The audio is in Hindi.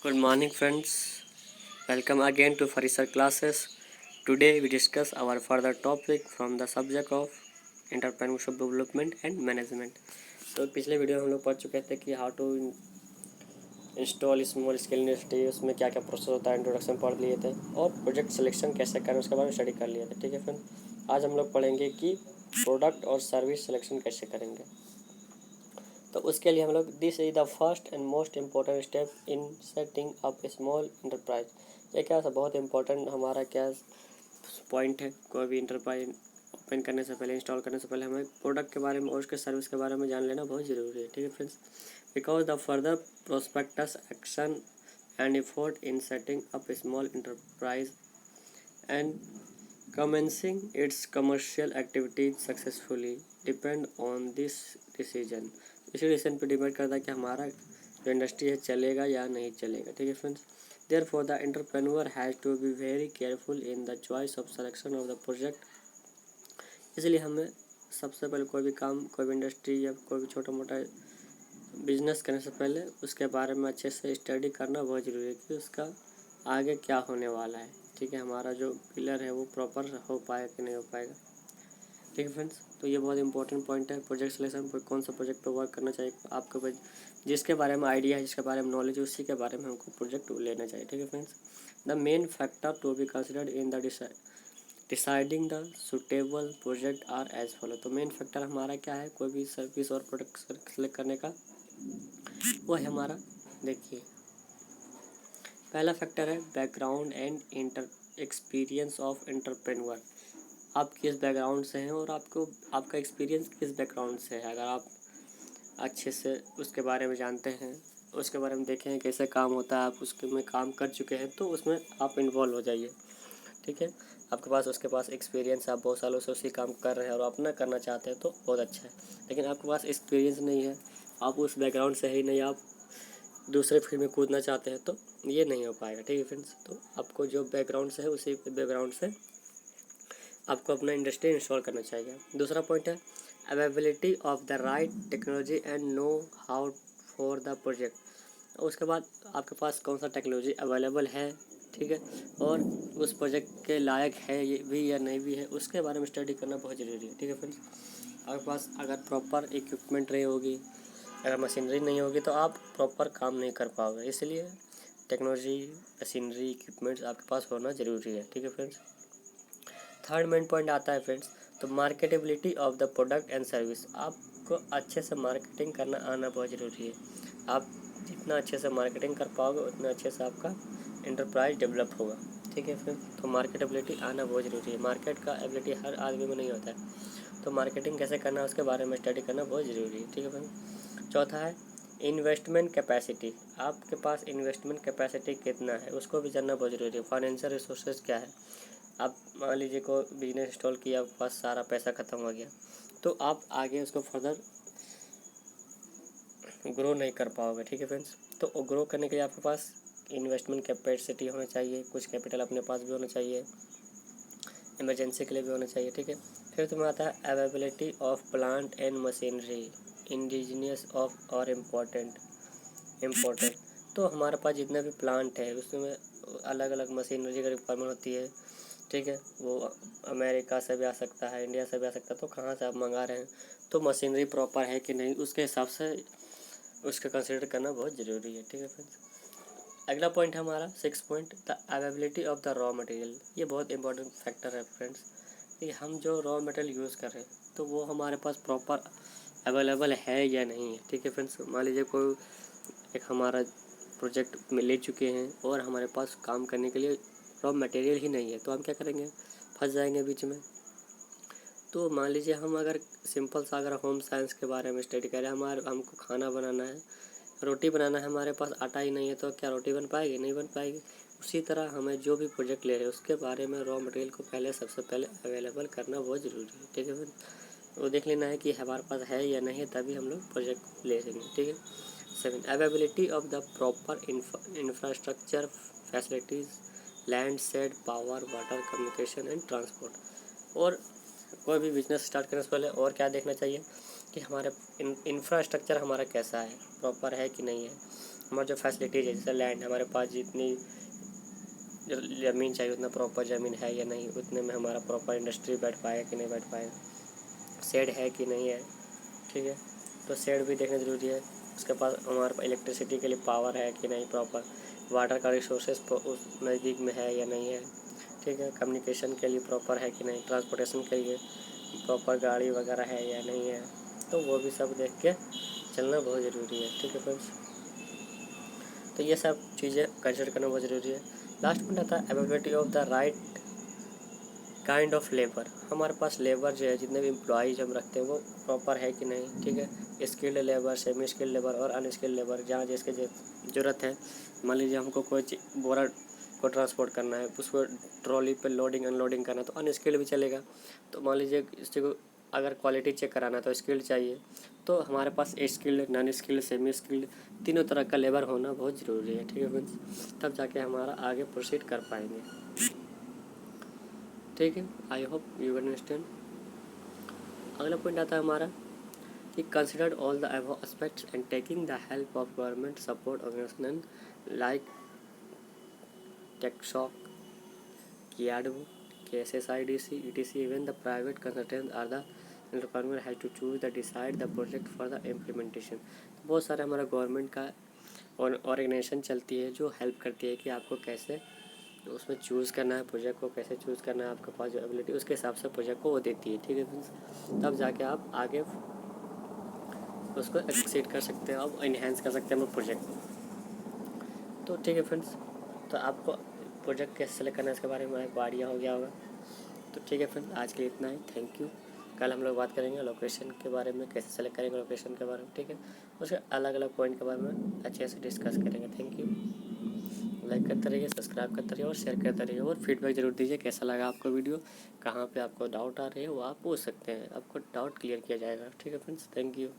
Good morning, friends. Welcome again to Farisar classes. Today we discuss our further topic from the subject of entrepreneurship development and management. तो पिछले वीडियो में हम लोग पढ़ चुके थे कि how to install small scale industry, उसमें क्या क्या प्रोसेस होता है, इंट्रोडक्शन पढ़ लिए थे और प्रोजेक्ट सिलेक्शन कैसे करें उसके बारे में स्टडी कर लिए थे। ठीक है फ्रेंड, आज हम लोग पढ़ेंगे कि प्रोडक्ट और सर्विस सिलेक्शन कैसे करेंगे। तो उसके लिए हम लोग this is the first and most important step in setting up A small enterprise. ये क्या बहुत इम्पोर्टेंट हमारा क्या पॉइंट है। कोई भी इंटरप्राइज ओपन करने से पहले, इंस्टॉल करने से पहले हमें प्रोडक्ट के बारे में और उसके सर्विस के बारे में जान लेना बहुत ज़रूरी है। ठीक है friends, because the further prospectus action and effort in setting up A small enterprise and commencing its commercial activities successfully depend on this decision। इसी डिसीजन पे डिपेंड करता है कि हमारा जो इंडस्ट्री है चलेगा या नहीं चलेगा। ठीक है friends, therefore the entrepreneur has to be very careful in the choice of selection of the project. इसलिए हमें सबसे पहले कोई भी काम, कोई भी इंडस्ट्री या कोई भी छोटा मोटा बिजनेस करने से पहले उसके बारे में अच्छे से स्टडी करना बहुत ज़रूरी है कि उसका आगे क्या होने वाला है। ठीक है, हमारा जो पिलर है वो प्रॉपर हो पाएगा कि नहीं हो पाएगा। ठीक है फ्रेंड्स, तो ये बहुत इंपॉर्टेंट पॉइंट है। प्रोजेक्ट सिलेक्शन पर कौन सा प्रोजेक्ट पे वर्क करना चाहिए आपको, जिसके बारे में आइडिया है, जिसके बारे में नॉलेज है, उसी के बारे में हमको प्रोजेक्ट लेना चाहिए। ठीक है friends, the main factor to be considered in the deciding the suitable project are as follow. तो मेन फैक्टर हमारा क्या है, कोई भी सर्विस और प्रोडक्ट सेलेक्ट करने का, वो है हमारा, देखिए पहला फैक्टर है background and inter experience of entrepreneur. आप किस बैकग्राउंड से हैं और आपका एक्सपीरियंस किस बैकग्राउंड से है। अगर आप अच्छे से उसके बारे में जानते हैं, उसके बारे में देखें हैं कैसे काम होता है, आप उसके में काम कर चुके हैं, तो उसमें आप इन्वॉल्व हो जाइए। ठीक है, आपके पास उसके पास एक्सपीरियंस, आप बहुत सालों से उसी काम कर रहे हैं और अपना करना चाहते हैं तो बहुत अच्छा है। लेकिन आपके पास एक्सपीरियंस नहीं है, आप उस बैकग्राउंड से ही नहीं, आप दूसरे फील्ड में कूदना चाहते हैं, तो ये नहीं हो पाएगा। ठीक है फ्रेंड्स, तो आपको जो बैकग्राउंड से है उसी बैकग्राउंड से आपको अपना इंडस्ट्री इंस्टॉल करना चाहिए। दूसरा पॉइंट है availability of the right technology and know how for the project. उसके बाद आपके पास कौन सा टेक्नोलॉजी अवेलेबल है, ठीक है, और उस प्रोजेक्ट के लायक है ये भी या नहीं भी है, उसके बारे में स्टडी करना बहुत ज़रूरी है। ठीक है फ्रेंड्स, आपके पास अगर प्रॉपर इक्विपमेंट नहीं होगी, अगर मशीनरी नहीं होगी, तो आप प्रॉपर काम नहीं कर पाओगे। इसलिए टेक्नोलॉजी, मशीनरी, इक्विपमेंट्स आपके पास होना ज़रूरी है। ठीक है फ्रेंड्स, थर्ड मेन पॉइंट आता है फ्रेंड्स, तो marketability of the product and service. आपको अच्छे से मार्केटिंग करना आना बहुत ज़रूरी है। आप जितना अच्छे से मार्केटिंग कर पाओगे उतना अच्छे से आपका इंटरप्राइज डेवलप होगा। ठीक है फ्रेंड्स, तो मार्केटेबिलिटी आना बहुत ज़रूरी है। मार्केट का एबिलिटी हर आदमी में नहीं होता है, तो मार्केटिंग कैसे करना है उसके बारे में स्टडी करना बहुत ज़रूरी है। ठीक है फ्रेंड्स, चौथा है इन्वेस्टमेंट कैपेसिटी। आपके पास इन्वेस्टमेंट कैपेसिटी कितना है उसको भी जानना बहुत ज़रूरी है। फाइनेंशियल रिसोर्सेज क्या है। आप मान लीजिए को बिजनेस इंस्टॉल किया, आपके पास सारा पैसा ख़त्म हो गया, तो आप आगे उसको फर्दर ग्रो नहीं कर पाओगे। ठीक है फ्रेंड्स, तो ग्रो करने के लिए आपके पास इन्वेस्टमेंट कैपेसिटी होना चाहिए, कुछ कैपिटल अपने पास भी होना चाहिए, इमरजेंसी के लिए भी होना चाहिए। ठीक है, फिर तुम्हें आता है availability of plant and machinery indigenous of और इम्पोर्टेंट। तो हमारे पास जितने भी प्लांट है उसमें अलग अलग मशीनरी की रिक्वायरमेंट होती है। ठीक है, वो अमेरिका से भी आ सकता है, इंडिया से भी आ सकता है, तो कहाँ से आप मंगा रहे हैं, तो मशीनरी प्रॉपर है कि नहीं, उसके हिसाब से उसका कंसिडर करना बहुत ज़रूरी है। ठीक है फ्रेंड्स, अगला पॉइंट है हमारा 6 point, the availability of the raw material. ये बहुत इंपॉर्टेंट फैक्टर है फ्रेंड्स, कि हम जो रॉ मटेरियल यूज़ कर रहे हैं तो वो हमारे पास प्रॉपर अवेलेबल है या नहीं है। ठीक है फ्रेंड्स, मान लीजिए कोई एक हमारा प्रोजेक्ट में ले चुके हैं और हमारे पास काम करने के लिए रॉ मटेरियल ही नहीं है, तो हम क्या करेंगे, फंस जाएंगे बीच में। तो मान लीजिए हम अगर सिंपल सा अगर होम साइंस के बारे में स्टडी करें, हमको खाना बनाना है, रोटी बनाना है, हमारे पास आटा ही नहीं है, तो क्या रोटी बन पाएगी, नहीं बन पाएगी। उसी तरह हमें जो भी प्रोजेक्ट ले रहे हैं उसके बारे में रॉ मटेरियल को सबसे पहले अवेलेबल करना बहुत ज़रूरी है। ठीक है, वो देख लेना है कि हमारे पास है या नहीं है, तभी हम लोग प्रोजेक्ट ले सकेंगे। ठीक है, 7 availability of the proper infrastructure facilities, land, said, power, water, communication and transport. और कोई भी बिजनेस स्टार्ट करने से पहले और क्या देखना चाहिए कि हमारे इंफ्रास्ट्रक्चर हमारा कैसा है, प्रॉपर है कि नहीं है, हमारी जो फैसिलिटीज है, जैसे लैंड, हमारे पास जितनी ज़मीन चाहिए उतना प्रॉपर ज़मीन है या नहीं, उतने में हमारा प्रॉपर इंडस्ट्री बैठ पाएगा कि नहीं बैठ पाएगा, शेड है कि नहीं है, ठीक है। तो शेड भी देखना ज़रूरी है। उसके पास हमारे पास इलेक्ट्रिसिटी के लिए पावर है कि नहीं प्रॉपर, वाटर का रिसोर्सेज उस नज़दीक में है या नहीं है, ठीक है। कम्युनिकेशन के लिए प्रॉपर है कि नहीं, ट्रांसपोर्टेशन के लिए प्रॉपर गाड़ी वगैरह है या नहीं है, तो वो भी सब देख के चलना बहुत ज़रूरी है, ठीक है फ्रेंड्स। तो ये सब चीज़ें कंसिडर करना बहुत ज़रूरी है। लास्ट में आता है availability of the right kind of labour. हमारे पास लेबर जो है, जितने भी एम्प्लॉयज़ हम रखते हैं वो प्रॉपर है कि नहीं, ठीक है। Skilled labour, semi skilled labour और अनस्किल्ड लेबर, जहाँ जिसके ज़रूरत है। मान लीजिए हमको कोई बोरा को ट्रांसपोर्ट करना है, उसको ट्रॉली पे लोडिंग अनलोडिंग करना है, तो अनस्किल्ड भी चलेगा। तो मान लीजिए किसी को अगर क्वालिटी चेक कराना है तो स्किल्ड चाहिए। तो हमारे पास skilled, non skilled, semi skilled, तीनों तरह का लेबर होना बहुत ज़रूरी है, ठीक है फ्रेंड्स। तब जाके हमारा आगे प्रोसीड कर पाएंगे, ठीक है। I hope you understand. अगला पॉइंट आता है हमारा कि considered all the above aspects and taking the help of government support organisation like Tecsok, KIADB, KSSIDC, etc. Even the private consultants are the entrepreneur has to choose the decide the project for the implementation। बहुत सारे हमारा गवर्नमेंट का और ऑर्गेनाइजेशन चलती है जो हेल्प करती है कि आपको कैसे उसमें चूज़ करना है, प्रोजेक्ट को कैसे चूज़ करना है, आपके पास जो एबिलिटी उसके हिसाब से प्रोजेक्ट को वो देती है, ठीक है फ्रेंड्स। तब जाके आप आगे उसको एक्सीड कर सकते हैं, आप इन्हेंस कर सकते हैं अपने प्रोजेक्ट को। तो ठीक है फ्रेंड्स, तो आपको प्रोजेक्ट कैसे सेलेक्ट करना है इसके बारे में आपको आइडिया हो गया होगा। तो ठीक है फ्रेंड्स, आज के लिए इतना ही, थैंक यू। कल हम लोग बात करेंगे लोकेशन के बारे में, कैसे सेलेक्ट करेंगे लोकेशन के बारे में, ठीक है। उसके अलग अलग पॉइंट के बारे में अच्छे से डिस्कस करेंगे। Thank you. लाइक करते रहिए, सब्सक्राइब करते रहिए और शेयर करते रहिए, और फीडबैक ज़रूर दीजिए कैसा लगा आपको वीडियो, कहाँ पे आपको डाउट आ रही है वो आप पूछ सकते हैं, आपको डाउट क्लियर किया जाएगा, ठीक है फ्रेंड्स। Thank you.